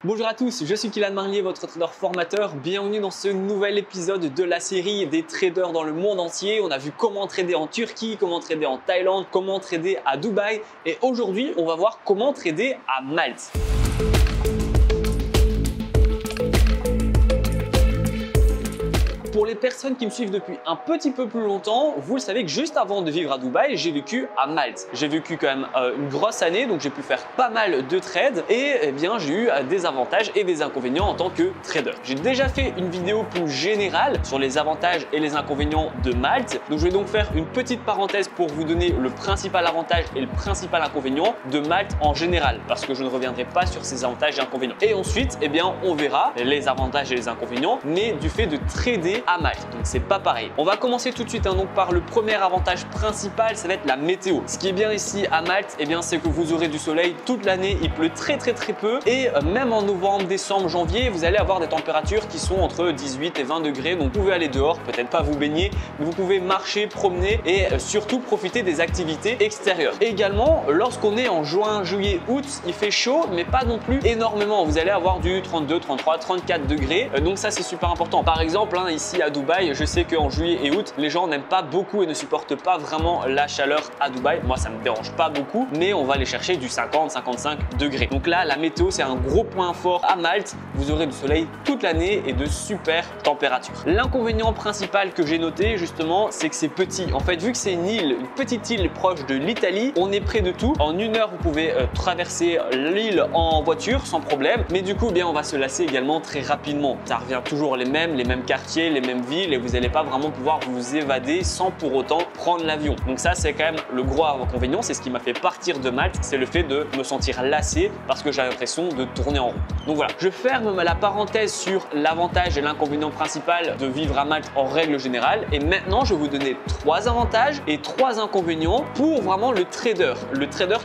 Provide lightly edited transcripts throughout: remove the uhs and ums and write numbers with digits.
Bonjour à tous, je suis Kylian Marlier, votre trader formateur. Bienvenue dans ce nouvel épisode de la série des traders dans le monde entier. On a vu comment trader en Turquie, comment trader en Thaïlande, comment trader à Dubaï. Et aujourd'hui, on va voir comment trader à Malte. Pour les personnes qui me suivent depuis un petit peu plus longtemps, vous le savez que juste avant de vivre à Dubaï, j'ai vécu à Malte. J'ai vécu quand même une grosse année, donc j'ai pu faire pas mal de trades et eh bien j'ai eu des avantages et des inconvénients en tant que trader. J'ai déjà fait une vidéo plus générale sur les avantages et les inconvénients de Malte. Donc je vais donc faire une petite parenthèse pour vous donner le principal avantage et le principal inconvénient de Malte en général, parce que je ne reviendrai pas sur ces avantages et inconvénients. Et ensuite, eh bien, on verra les avantages et les inconvénients, mais du fait de trader à Malte, donc c'est pas pareil. On va commencer tout de suite donc par le premier avantage principal, ça va être la météo. Ce qui est bien ici à Malte, eh bien c'est que vous aurez du soleil toute l'année, il pleut très peu et même en novembre, décembre, janvier, vous allez avoir des températures qui sont entre 18 et 20 degrés, donc vous pouvez aller dehors, peut-être pas vous baigner, mais vous pouvez marcher, promener et surtout profiter des activités extérieures. Et également, lorsqu'on est en juin, juillet, août, il fait chaud, mais pas non plus énormément. Vous allez avoir du 32, 33, 34 degrés, donc ça c'est super important. Par exemple, ici à Dubaï, je sais qu'en juillet et août, les gens n'aiment pas beaucoup et ne supportent pas vraiment la chaleur à Dubaï. Moi, ça me dérange pas beaucoup, mais on va aller chercher du 50, 55 degrés. Donc là, la météo, c'est un gros point fort à Malte. Vous aurez du soleil toute l'année et de super températures. L'inconvénient principal que j'ai noté justement, c'est que c'est petit. En fait, vu que c'est une petite île proche de l'Italie, on est près de tout. En une heure, vous pouvez traverser l'île en voiture sans problème. Mais du coup, bien, on va se lasser également très rapidement. Ça revient toujours les mêmes quartiers, les mêmes villes et vous n'allez pas vraiment pouvoir vous évader sans pour autant prendre l'avion. Donc ça, c'est quand même le gros inconvénient. C'est ce qui m'a fait partir de Malte, c'est le fait de me sentir lassé parce que j'ai l'impression de tourner en rond. Donc voilà, je ferme la parenthèse sur l'avantage et l'inconvénient principal de vivre à Malte en règle générale. Et maintenant, je vais vous donner 3 avantages et 3 inconvénients pour vraiment le trader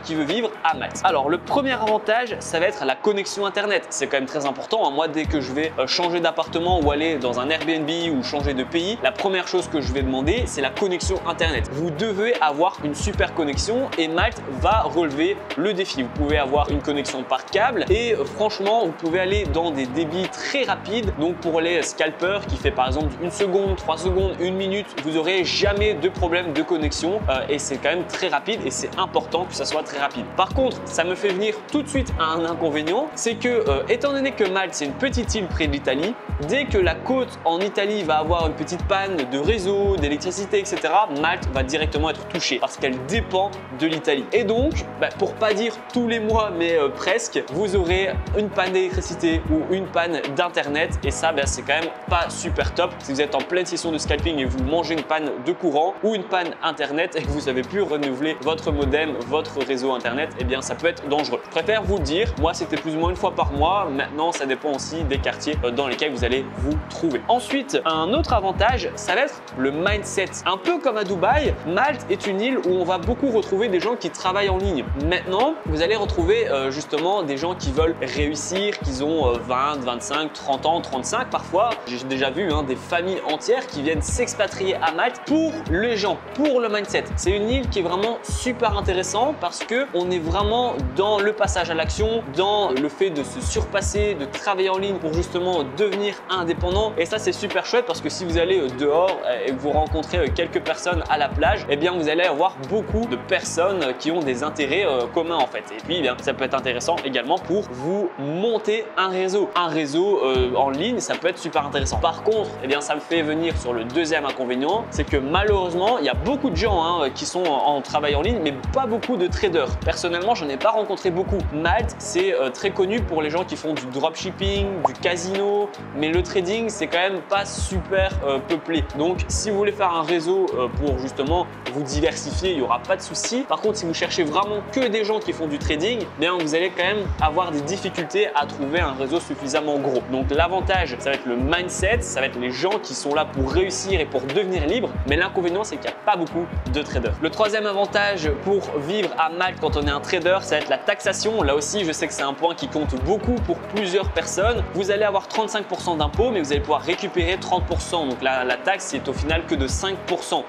qui veut vivre à Malte. Alors, le premier avantage, ça va être la connexion Internet. C'est quand même très important. Moi, dès que je vais changer d'appartement ou aller dans un Airbnb ou changer de pays, la première chose que je vais demander, c'est la connexion Internet. Vous devez avoir une super connexion et Malte va relever le défi. Vous pouvez avoir une connexion par câble et franchement, vous pouvez aller dans des débits très rapides. Donc pour les scalpers qui fait par exemple 1 seconde, 3 secondes, 1 minute, vous n'aurez jamais de problème de connexion et c'est quand même très rapide et c'est important que ça soit très rapide. Par contre, ça me fait venir tout de suite à un inconvénient, c'est que étant donné que Malte c'est une petite île près de l'Italie, dès que la côte en Italie va avoir une petite panne de réseau, d'électricité, etc., Malte va directement être touchée parce qu'elle dépend de l'Italie. Et donc, pour pas dire tous les mois, mais presque, vous aurez une panne d'électricité ou une panne d'internet et ça, c'est quand même pas super top. Si vous êtes en pleine session de scalping et vous mangez une panne de courant ou une panne internet et que vous savez plus renouveler votre modem, votre réseau internet, eh bien ça peut être dangereux. Je préfère vous le dire, moi c'était plus ou moins une fois par mois. Maintenant, ça dépend aussi des quartiers dans lesquels vous allez vous trouver. Ensuite, un autre avantage, ça va être le mindset. Un peu comme à Dubaï, Malte est une île où on va beaucoup retrouver des gens qui travaillent en ligne. Maintenant, vous allez retrouver justement des gens qui veulent réussir, qui ont 20, 25, 30 ans, 35 parfois. J'ai déjà vu des familles entières qui viennent s'expatrier à Malte pour les gens, pour le mindset. C'est une île qui est vraiment super intéressante parce que on est vraiment dans le passage à l'action, dans le fait de se surpasser, de travailler en ligne pour justement devenir indépendant. Et ça, c'est super chouette parce que si vous allez dehors et que vous rencontrez quelques personnes à la plage, eh bien vous allez avoir beaucoup de personnes qui ont des intérêts communs en fait. Et puis eh bien, ça peut être intéressant également pour vous monter un réseau. Un réseau en ligne, ça peut être super intéressant. Par contre, eh bien, ça me fait venir sur le deuxième inconvénient, c'est que malheureusement, il y a beaucoup de gens qui sont en travail en ligne, mais pas beaucoup de traders. Personnellement, je n'ai pas rencontré beaucoup. Malte, c'est très connu pour les gens qui font du dropshipping, du casino, mais le trading, c'est quand même pas super peuplé. Donc, si vous voulez faire un réseau pour justement vous diversifier, il n'y aura pas de souci. Par contre, si vous cherchez vraiment que des gens qui font du trading, bien vous allez quand même avoir des difficultés à trouver un réseau suffisamment gros. Donc, l'avantage, ça va être le mindset, ça va être les gens qui sont là pour réussir et pour devenir libres. Mais l'inconvénient, c'est qu'il n'y a pas beaucoup de traders. Le troisième avantage pour vivre à Malte quand on est un trader, ça va être la taxation. Là aussi, je sais que c'est un point qui compte beaucoup pour plusieurs personnes. Vous allez avoir 35% d'impôts, mais vous allez pouvoir récupérer 30%. Donc la taxe est au final que de 5%.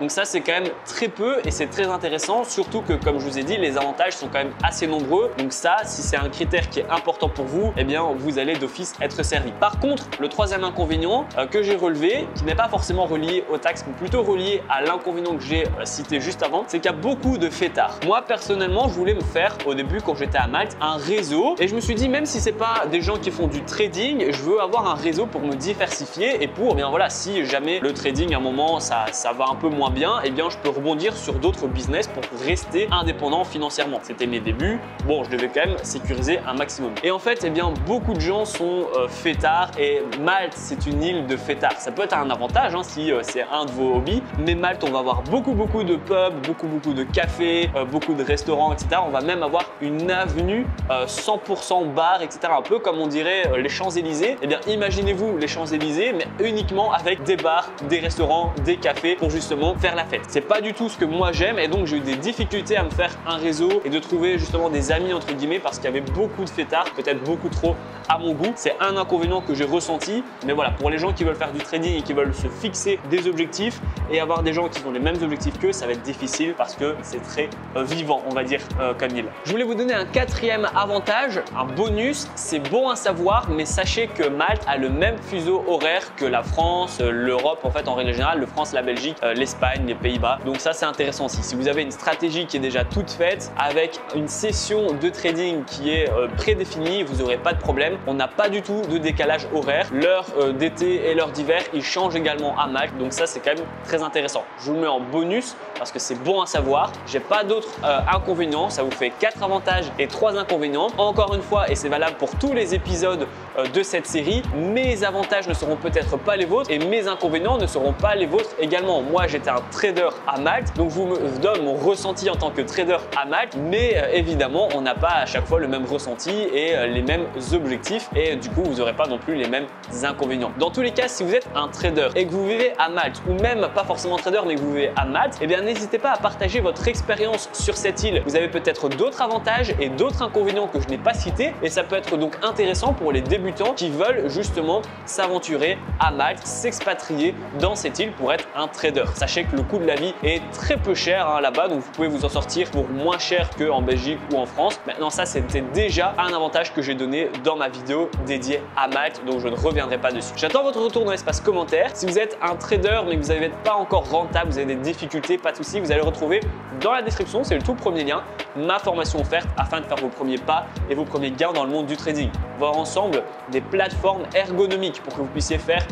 Donc ça, c'est quand même très peu et c'est très intéressant. Surtout que, comme je vous ai dit, les avantages sont quand même assez nombreux. Donc ça, si c'est un critère qui est important pour vous, eh bien, vous allez d'office être servi. Par contre, le troisième inconvénient que j'ai relevé, qui n'est pas forcément relié aux taxes, mais plutôt relié à l'inconvénient que j'ai cité juste avant, c'est qu'il y a beaucoup de fêtards. Moi, personnellement, je voulais me faire, au début, quand j'étais à Malte, un réseau. Et je me suis dit, même si c'est pas des gens qui font du trading, je veux avoir un réseau pour me diversifier et pour, eh bien voilà, si jamais le trading à un moment ça va un peu moins bien, eh bien je peux rebondir sur d'autres business pour rester indépendant financièrement. C'était mes débuts. Bon, je devais quand même sécuriser un maximum. Et en fait, eh bien beaucoup de gens sont fêtards et Malte, c'est une île de fêtards. Ça peut être un avantage hein, si c'est un de vos hobbies, mais Malte, on va avoir beaucoup de pubs, beaucoup de cafés, beaucoup de restaurants, etc. On va même avoir une avenue 100% bar, etc. Un peu comme on dirait les Champs-Élysées. Eh bien, imaginez-vous les Champs-Élysées, mais uniquement avec des bars, des restaurants, des cafés pour justement faire la fête. C'est pas du tout ce que moi j'aime et donc j'ai eu des difficultés à me faire un réseau et de trouver justement des amis entre guillemets parce qu'il y avait beaucoup de fêtards, peut-être beaucoup trop à mon goût. C'est un inconvénient que j'ai ressenti, mais voilà, pour les gens qui veulent faire du trading et qui veulent se fixer des objectifs et avoir des gens qui ont les mêmes objectifs qu'eux, ça va être difficile parce que c'est très vivant, on va dire, comme île. Je voulais vous donner un quatrième avantage, un bonus. C'est bon à savoir, mais sachez que Malte a le même fuseau horaire que la France, l'Europe en fait en règle générale, le France, la Belgique, l'Espagne, les Pays-Bas. Donc ça c'est intéressant aussi. Si vous avez une stratégie qui est déjà toute faite avec une session de trading qui est prédéfinie, vous n'aurez pas de problème. On n'a pas du tout de décalage horaire. L'heure d'été et l'heure d'hiver, ils changent également à Malte. Donc ça c'est quand même très intéressant. Je vous le mets en bonus parce que c'est bon à savoir. J'ai pas d'autres inconvénients. Ça vous fait 4 avantages et 3 inconvénients. Encore une fois, et c'est valable pour tous les épisodes de cette série, mes avantages ne seront peut-être pas les vôtres et mes inconvénients ne seront pas les vôtres également. Moi, j'étais un trader à Malte, donc je vous donne mon ressenti en tant que trader à Malte, mais évidemment, on n'a pas à chaque fois le même ressenti et les mêmes objectifs et du coup, vous n'aurez pas non plus les mêmes inconvénients. Dans tous les cas, si vous êtes un trader et que vous vivez à Malte ou même pas forcément trader mais que vous vivez à Malte, eh bien n'hésitez pas à partager votre expérience sur cette île. Vous avez peut-être d'autres avantages et d'autres inconvénients que je n'ai pas cités et ça peut être donc intéressant pour les débutants qui veulent justement s'aventurer à Malte, s'expatrier dans cette île pour être un trader. Sachez que le coût de la vie est très peu cher hein, là-bas, donc vous pouvez vous en sortir pour moins cher qu'en Belgique ou en France. Maintenant ça c'était déjà un avantage que j'ai donné dans ma vidéo dédiée à Malte, donc je ne reviendrai pas dessus. J'attends votre retour dans l'espace commentaire. Si vous êtes un trader mais que vous n'êtes pas encore rentable, vous avez des difficultés, pas de souci, vous allez retrouver dans la description, c'est le tout premier lien, ma formation offerte afin de faire vos premiers pas et vos premiers gains dans le monde du trading. Voir ensemble des plateformes ergonomiques pour que vous puissiez faire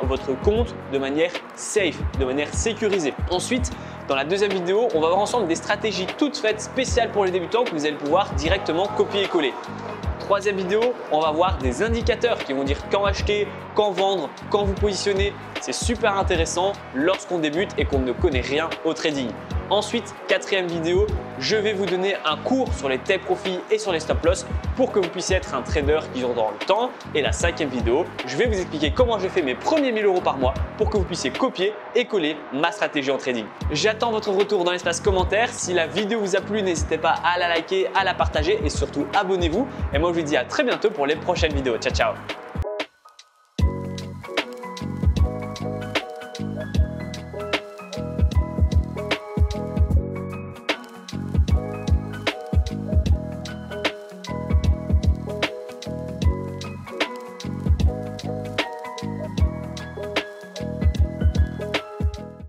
votre compte de manière safe, de manière sécurisée. Ensuite, dans la deuxième vidéo, on va voir ensemble des stratégies toutes faites spéciales pour les débutants que vous allez pouvoir directement copier-coller. Troisième vidéo, on va voir des indicateurs qui vont dire quand acheter, quand vendre, quand vous positionner. C'est super intéressant lorsqu'on débute et qu'on ne connaît rien au trading. Ensuite, quatrième vidéo, je vais vous donner un cours sur les take profits et sur les stop loss pour que vous puissiez être un trader qui dure dans le temps. Et la cinquième vidéo, je vais vous expliquer comment j'ai fait mes premiers 1000 € par mois pour que vous puissiez copier et coller ma stratégie en trading. J'attends votre retour dans l'espace commentaire. Si la vidéo vous a plu, n'hésitez pas à la liker, à la partager et surtout abonnez-vous. Et moi, je vous dis à très bientôt pour les prochaines vidéos. Ciao, ciao!